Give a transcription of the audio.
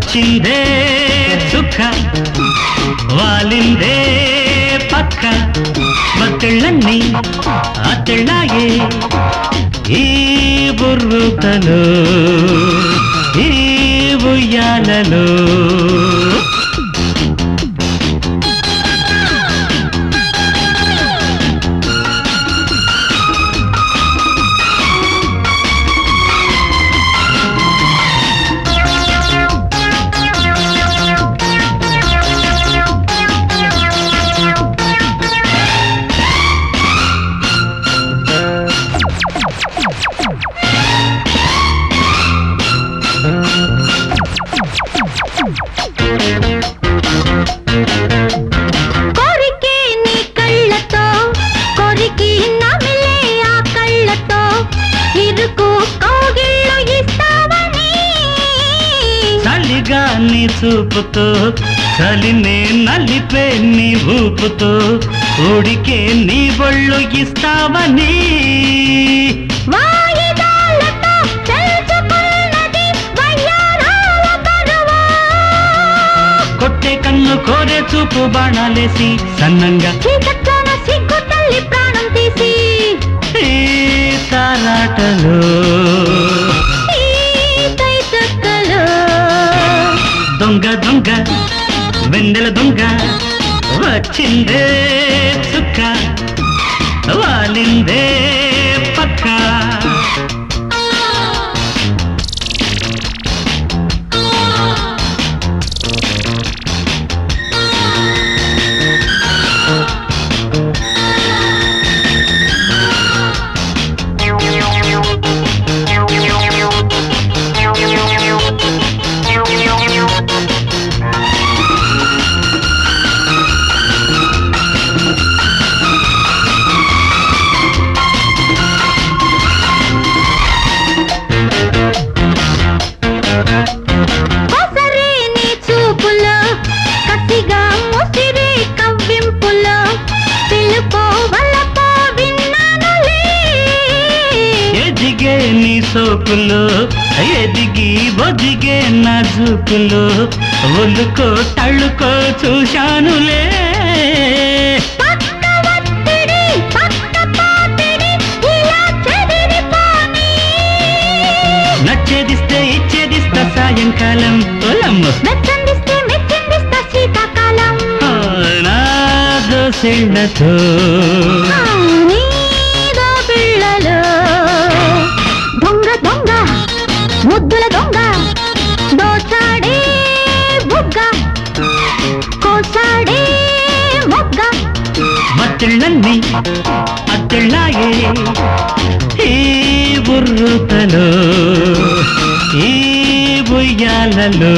వచ్చిందే సుఖ వాలిందే పక్క మత్తెళ్ళన్నీ అత్తెళ్ళాయే ఈ బుర్రుతలో ఈ ఉయ్యాలలో నీ చూపుతో చలినే నలిపే నీ ఊపుతో ఉడికే నీ ఒళ్ళు ఇస్తావని కొట్టే కన్ను కోరే చూపు బాణాలేసి సన్నంగా సిగ్గు తల్లి ప్రాణం తీసి ఈ తారాటలో దొంగ దొంగ వెన్నెల దొంగ వచ్చిందే చుక్క వాలిందే పక్క నీ సోకులు ఎదిగి బొదిగే నా జూకులు ఒళ్ళుకో తళ్ళుకో చూశానులే నచ్చేదిస్తే ఇచ్చేదిస్తా సాయంకాలం శీతాకాలం నా దోసెళ్ళతో ముద్దుల దొంగ దోచాడే బుగ్గ కోసాడే మొగ్గ మత్తెళ్ళన్నీ అత్తెళ్ళాయే ఈ బుర్రుతలో ఈ ఉయ్యాలలో